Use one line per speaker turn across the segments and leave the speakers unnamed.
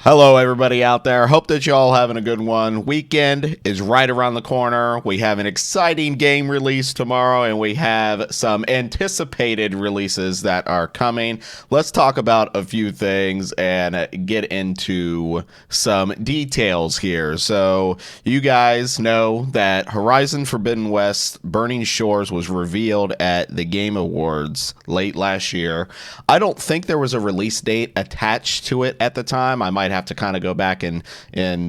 Hello, everybody out there. Hope that you all having a good one. Weekend is right around the corner. We have an exciting game release tomorrow, and we have some anticipated releases that are coming. Let's talk about a few things and get into some details here. So, you guys know that Horizon Forbidden West Burning Shores was revealed at the Game Awards late last year. I don't think there was a release date attached to it at the time. I might have to kind of go back and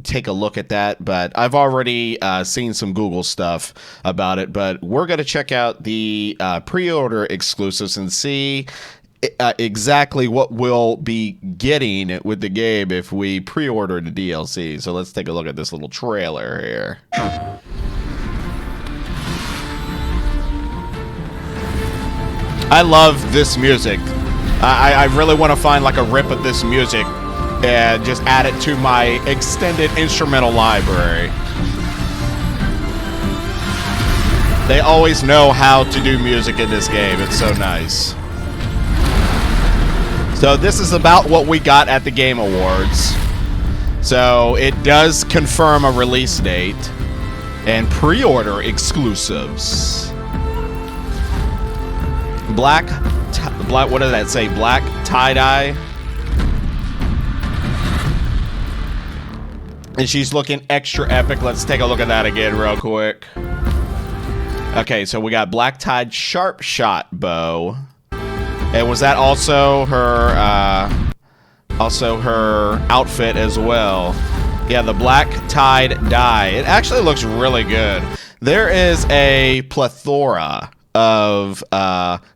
take a look at that, but I've already seen some Google stuff about it. But we're going to check out the pre-order exclusives and see exactly what we'll be getting with the game if we pre-order the DLC. So let's take a look at this little trailer here. I love this music. I really want to find like a rip of this music and just add it to my extended instrumental library. They always know how to do music in this game. It's so nice. So this is about what we got at the Game Awards. So it does confirm a release date and pre-order exclusives. Black, what did that say? Black tie-dye. And she's looking extra epic. Let's take a look at that again real quick. Okay, so we got black tied sharp shot bow. And was that also her outfit as well? Yeah, the black tied dye. It actually looks really good. There is a plethora of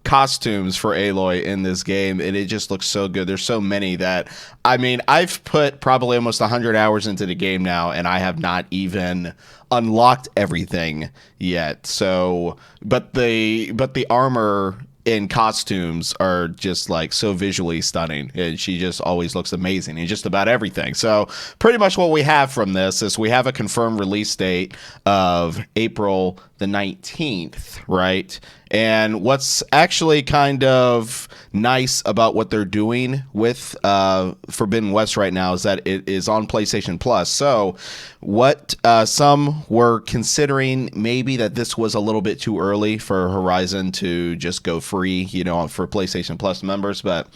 costumes for Aloy in this game, and it just looks so good. There's so many that, I mean, I've put probably almost 100 hours into the game now, and I have not even unlocked everything yet. So, but the armor and costumes are just like so visually stunning, and she just always looks amazing in just about everything. So pretty much what we have from this is we have a confirmed release date of April the 19th, right? And what's actually kind of nice about what they're doing with Forbidden West right now is that it is on PlayStation Plus. So what some were considering maybe that this was a little bit too early for Horizon to just go free, you know, for PlayStation Plus members, but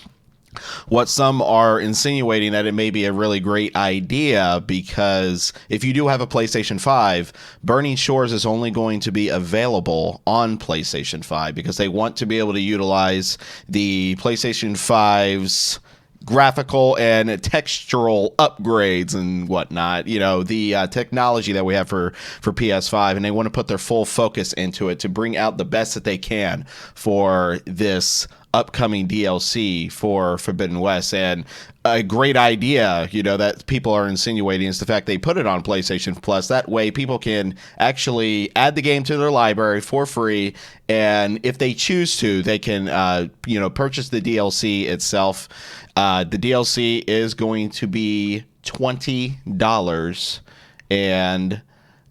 what some are insinuating that it may be a really great idea, because if you do have a PlayStation 5, Burning Shores is only going to be available on PlayStation 5 because they want to be able to utilize the PlayStation 5's graphical and textural upgrades and whatnot, you know, the technology that we have for PS5, and they want to put their full focus into it to bring out the best that they can for this upcoming DLC for Forbidden West. And a great idea, you know, that people are insinuating is the fact they put it on PlayStation Plus. That way people can actually add the game to their library for free, and if they choose to, they can you know, purchase the DLC itself. The DLC is going to be $20, and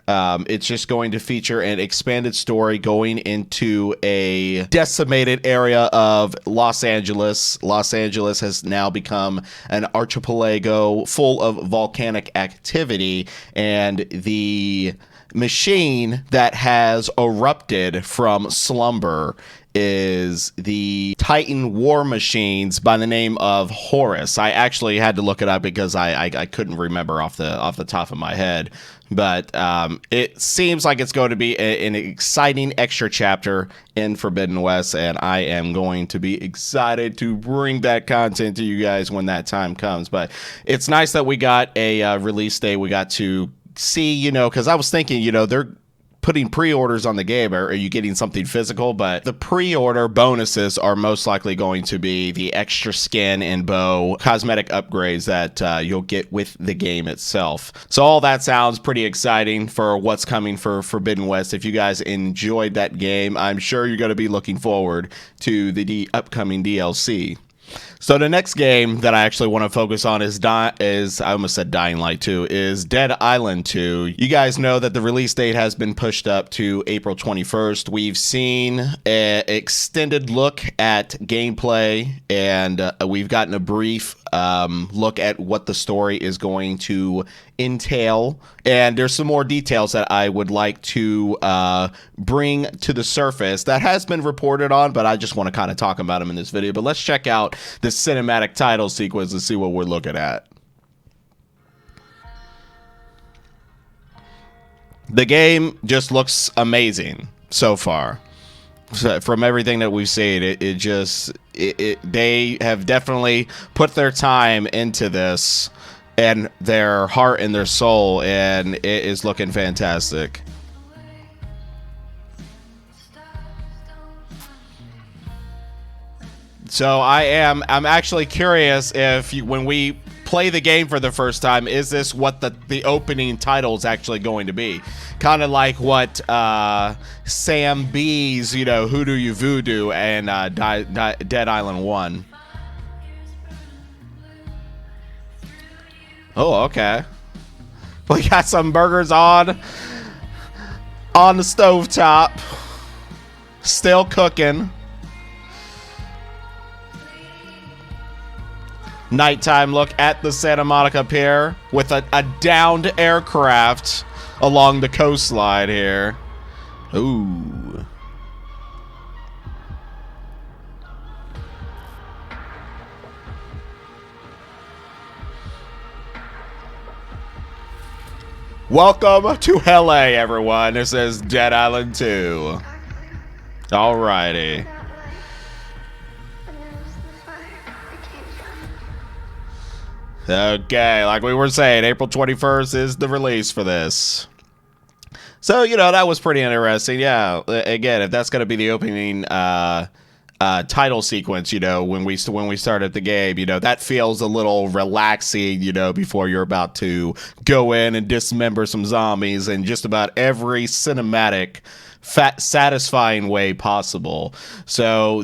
it's just going to feature an expanded story going into a decimated area of Los Angeles. Los Angeles has now become an archipelago full of volcanic activity, and the machine that has erupted from slumber is the Titan war machines by the name of Horus. I actually had to look it up because I couldn't remember off the top of my head. But it seems like it's going to be an exciting extra chapter in Forbidden West, and I am going to be excited to bring that content to you guys when that time comes. But it's nice that we got a release date. We got to see, you know, because I was thinking, you know, they're putting pre-orders on the game, or are you getting something physical? But the pre-order bonuses are most likely going to be the extra skin and bow cosmetic upgrades that you'll get with the game itself. So all that sounds pretty exciting for what's coming for Forbidden West. If you guys enjoyed that game, I'm sure you're going to be looking forward to the upcoming DLC. So the next game that I actually want to focus on is I almost said Dying Light 2, is Dead Island 2. You guys know that the release date has been pushed up to April 21st. We've seen an extended look at gameplay, and we've gotten a brief look at what the story is going to entail. And there's some more details that I would like to bring to the surface that has been reported on, but I just want to kind of talk about them in this video. But let's check out the cinematic title sequence and see what we're looking at. The game just looks amazing so far. So from everything that we've seen, they have definitely put their time into this and their heart and their soul, and it is looking fantastic. So I'm actually curious if when we play the game for the first time, is this what the opening title is actually going to be? Kind of like what Sam B's, Who Do You Voodoo and Dead Island 1. Oh, okay. We got some burgers on the stovetop. Still cooking. Nighttime look at the Santa Monica Pier with a downed aircraft along the coastline here. Ooh. Welcome to LA, everyone. This is Dead Island 2. Alrighty. Okay, like we were saying, April 21st is the release for this. So, that was pretty interesting. Yeah, again, if that's going to be the opening title sequence, when we started the game, that feels a little relaxing, before you're about to go in and dismember some zombies in just about every cinematic satisfying way possible. So,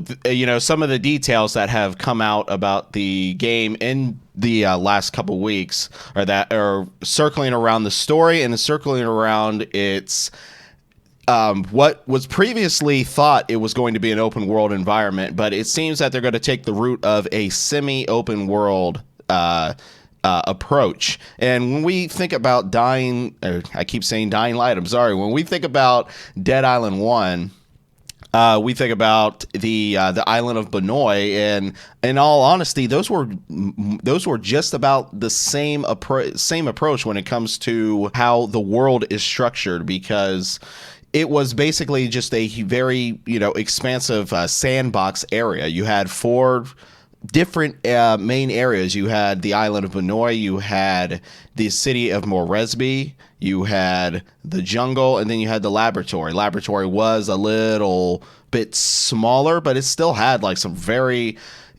some of the details that have come out about the game in the last couple weeks are circling around the story and circling around its what was previously thought it was going to be an open world environment, but it seems that they're going to take the route of a semi-open world approach. And when we think about I keep saying Dying Light, I'm sorry. When we think about Dead Island 1, we think about the island of Benoit, and in all honesty, those were just about the same approach when it comes to how the world is structured, because it was basically just a very expansive sandbox area. You had 4 different main areas. You had the island of Benoit, you had the city of Moresby, you had the jungle, and then you had the laboratory. Laboratory was a little bit smaller, but it still had like some very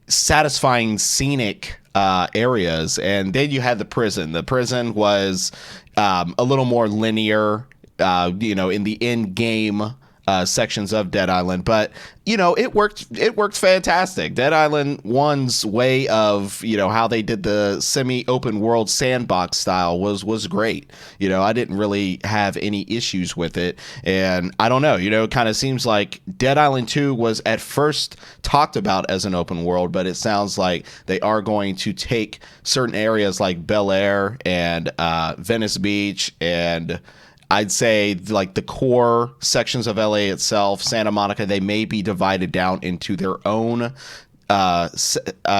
satisfying scenic areas. And then you had the prison. The prison was a little more linear, in the end game sections of Dead Island, but it worked fantastic. Dead Island 1's way of how they did the semi-open world sandbox style was great. I didn't really have any issues with it, and I don't know, it kind of seems like Dead Island 2 was at first talked about as an open world, but it sounds like they are going to take certain areas like Bel Air and Venice Beach, and I'd say like the core sections of LA itself, Santa Monica, they may be divided down into their own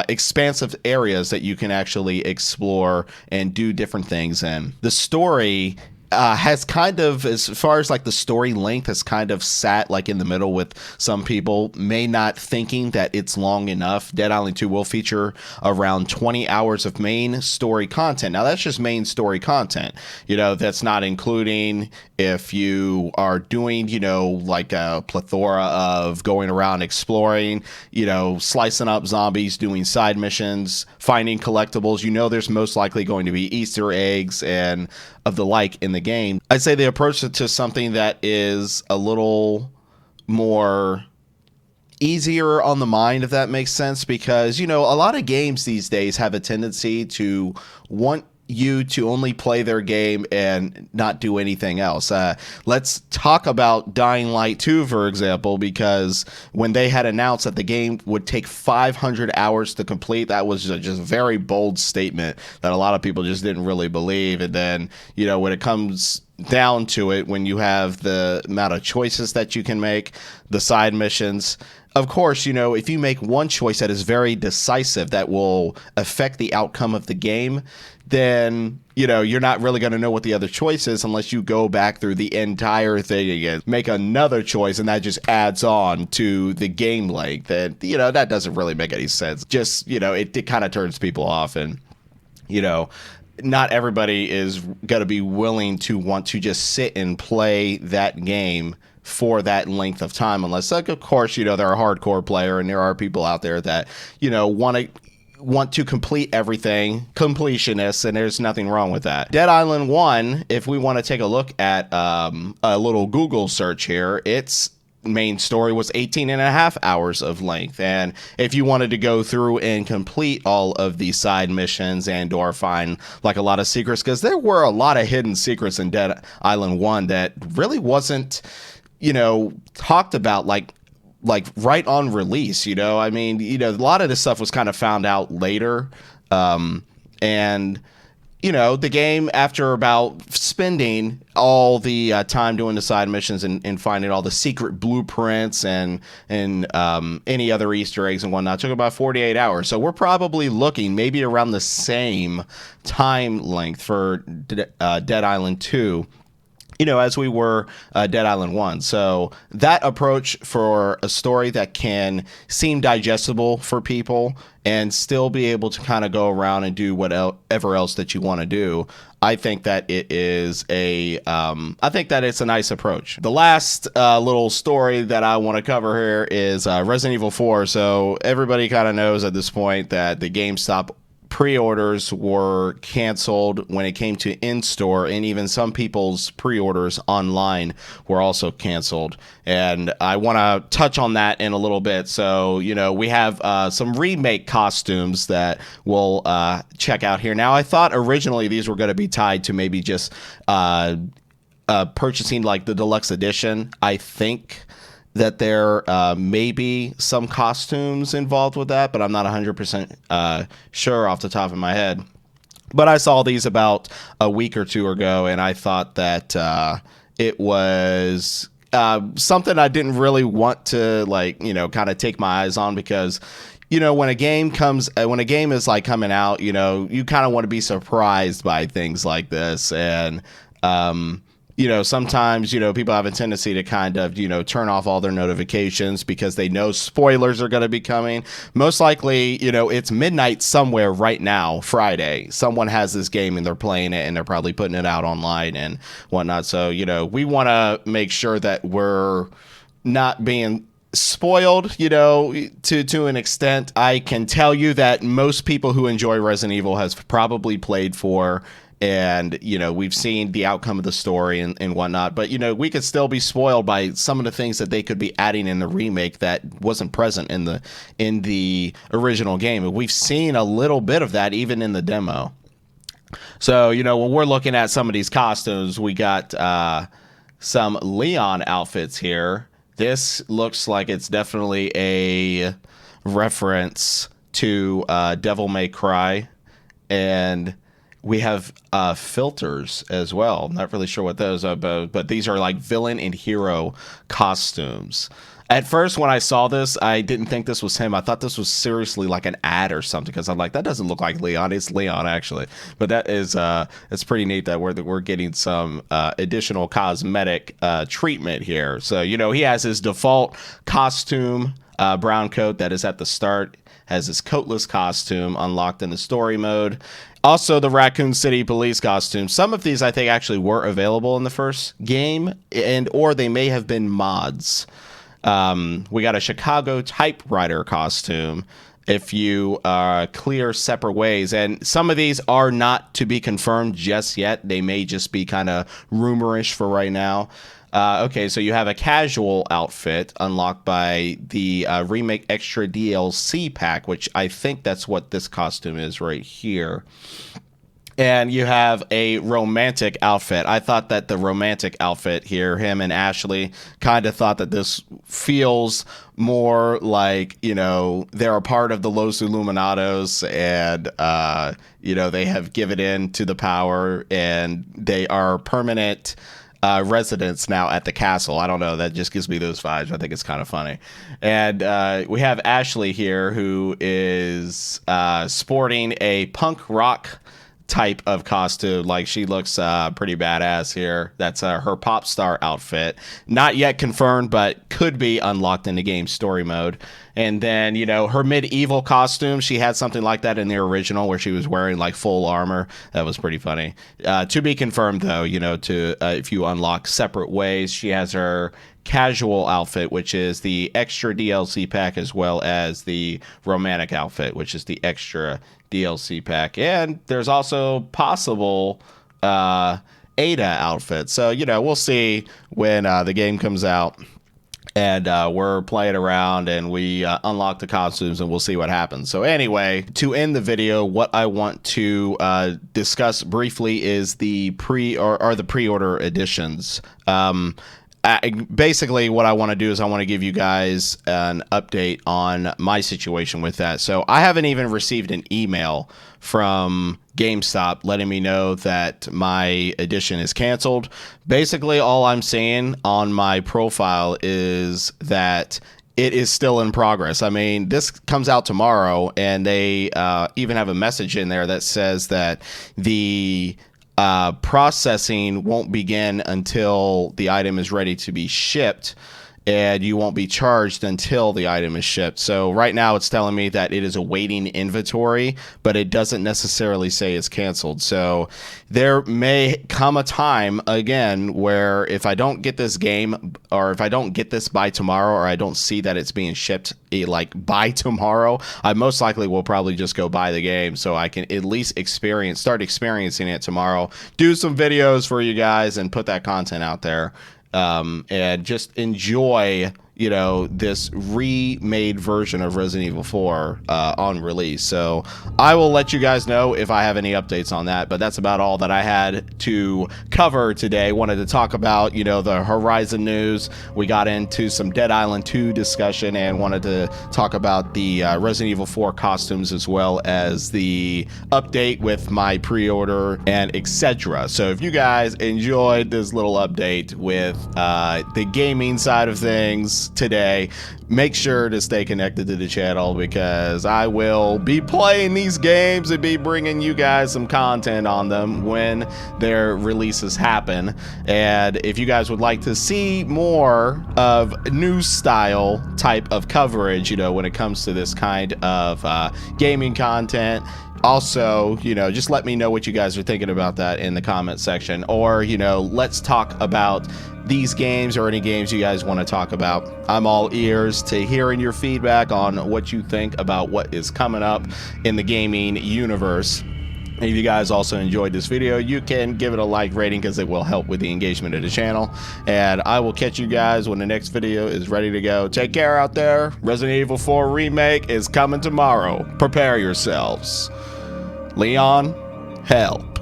expansive areas that you can actually explore and do different things in. The story has kind of, as far as like the story length, has kind of sat like in the middle, with some people may not thinking that it's long enough. Dead Island 2 will feature around 20 hours of main story content. Now that's just main story content. That's not including if you are doing, like a plethora of going around exploring, slicing up zombies, doing side missions, finding collectibles. There's most likely going to be Easter eggs and of the like in the game. I'd say they approach it to something that is a little more easier on the mind, if that makes sense, because, you know, a lot of games these days have a tendency to want you to only play their game and not do anything else. Let's talk about Dying Light 2, for example, because when they had announced that the game would take 500 hours to complete, that was just a very bold statement that a lot of people just didn't really believe. And then, you know, when it comes down to it, when you have the amount of choices that you can make, the side missions, of course, you know, if you make one choice that is very decisive that will affect the outcome of the game, then, you know, you're not really going to know what the other choice is unless you go back through the entire thing again, make another choice, and that just adds on to the game length. And, you know, that doesn't really make any sense. Just, you know, it kind of turns people off. And, you know, not everybody is going to be willing to want to just sit and play that game for that length of time, unless, like, of course, you know, they're a hardcore player and there are people out there that, you know, want to complete everything, completionists, and there's nothing wrong with that. Dead Island 1, if we want to take a look at a little Google search here, its main story was 18 and a half hours of length. And if you wanted to go through and complete all of the side missions and or find like a lot of secrets, because there were a lot of hidden secrets in Dead Island 1 that really wasn't, you know, talked about like right on release, you know. I mean, you know, a lot of this stuff was kind of found out later. And, you know, the game, after about spending all the time doing the side missions and finding all the secret blueprints and any other Easter eggs and whatnot, took about 48 hours. So we're probably looking maybe around the same time length for Dead Island 2, you know, as we were Dead Island 1. So that approach for a story that can seem digestible for people and still be able to kind of go around and do whatever else that you want to do, I think that it is I think that it's a nice approach. The last little story that I want to cover here is Resident Evil 4. So everybody kind of knows at this point that the GameStop pre-orders were canceled when it came to in-store, and even some people's pre-orders online were also canceled. And I want to touch on that in a little bit. So, you know, we have some remake costumes that we'll check out here. Now, I thought originally these were going to be tied to maybe just purchasing like the deluxe edition. I think that there may be some costumes involved with that, but I'm not 100% sure off the top of my head. But I saw these about a week or two ago, and I thought that it was something I didn't really want to, like, you know, kind of take my eyes on, because, you know, when a game is like coming out, you know, you kind of want to be surprised by things like this. And you know, sometimes, you know, people have a tendency to kind of, you know, turn off all their notifications because they know spoilers are going to be coming. Most likely, you know, it's midnight somewhere right now, Friday. Someone has this game and they're playing it and they're probably putting it out online and whatnot. So, you know, we want to make sure that we're not being spoiled, you know, to an extent. I can tell you that most people who enjoy Resident Evil has probably played 4. And, you know, we've seen the outcome of the story and whatnot. But, you know, we could still be spoiled by some of the things that they could be adding in the remake that wasn't present in the original game. And we've seen a little bit of that even in the demo. So, you know, when we're looking at some of these costumes, we got some Leon outfits here. This looks like it's definitely a reference to Devil May Cry. And we have filters as well. Not really sure what those are, but these are like villain and hero costumes. At first, when I saw this, I didn't think this was him. I thought this was seriously like an ad or something, because I'm like, that doesn't look like Leon. It's Leon, actually. But that is it's pretty neat that we're getting some additional cosmetic treatment here. So, you know, he has his default costume, brown coat that is at the start, has his coatless costume unlocked in the story mode. Also, the Raccoon City police costume. Some of these I think actually were available in the first game, or they may have been mods. We got a Chicago typewriter costume. If you clear separate ways, and some of these are not to be confirmed just yet. They may just be kind of rumorish for right now. Okay, so you have a casual outfit unlocked by the Remake Extra DLC pack, which I think that's what this costume is right here. And you have a romantic outfit. I thought that the romantic outfit here, him and Ashley, kind of thought that this feels more like, you know, they're a part of the Los Illuminados and, you know, they have given in to the power and they are permanent residents now at the castle. I don't know. That just gives me those vibes. I think it's kind of funny. And we have Ashley here who is sporting a punk rock type of costume. Like, she looks pretty badass here. That's her pop star outfit. Not yet confirmed, but could be unlocked in the game story mode. And then, you know, her medieval costume, she had something like that in the original where she was wearing like full armor. That was pretty funny. To be confirmed though, you know, to if you unlock separate ways. She has her casual outfit, which is the extra DLC pack, as well as the romantic outfit, which is the extra DLC pack. And there's also possible Ada outfit. So, you know, we'll see when the game comes out and we're playing around and we unlock the costumes and we'll see what happens. So anyway, to end the video, what I want to discuss briefly is the pre-order editions. Basically what I want to do is I want to give you guys an update on my situation with that. So I haven't even received an email from GameStop letting me know that my edition is canceled. Basically all I'm seeing on my profile is that it is still in progress. I mean, this comes out tomorrow and they even have a message in there that says that the processing won't begin until the item is ready to be shipped, and you won't be charged until the item is shipped. So right now it's telling me that it is awaiting inventory, but it doesn't necessarily say it's canceled. So there may come a time again where if I don't get this game, or if I don't get this by tomorrow, or I don't see that it's being shipped like by tomorrow, I most likely will probably just go buy the game so I can at least start experiencing it tomorrow, do some videos for you guys and put that content out there. And just enjoy, you know, this remade version of Resident Evil 4 on release. So I will let you guys know if I have any updates on that, but that's about all that I had to cover today. Wanted to talk about, you know, the Horizon news. We got into some Dead Island 2 discussion and wanted to talk about the Resident Evil 4 costumes, as well as the update with my pre-order and etc. So if you guys enjoyed this little update with the gaming side of things today, make sure to stay connected to the channel, because I will be playing these games and be bringing you guys some content on them when their releases happen. And if you guys would like to see more of news style type of coverage, you know, when it comes to this kind of gaming content, also, you know, just let me know what you guys are thinking about that in the comment section. Or, you know, let's talk about these games or any games you guys want to talk about. I'm all ears to hearing your feedback on what you think about what is coming up in the gaming universe. If you guys also enjoyed this video, you can give it a like rating, because it will help with the engagement of the channel. And I will catch you guys when the next video is ready to go. Take care out there. Resident Evil 4 Remake is coming tomorrow. Prepare yourselves. Leon, hell.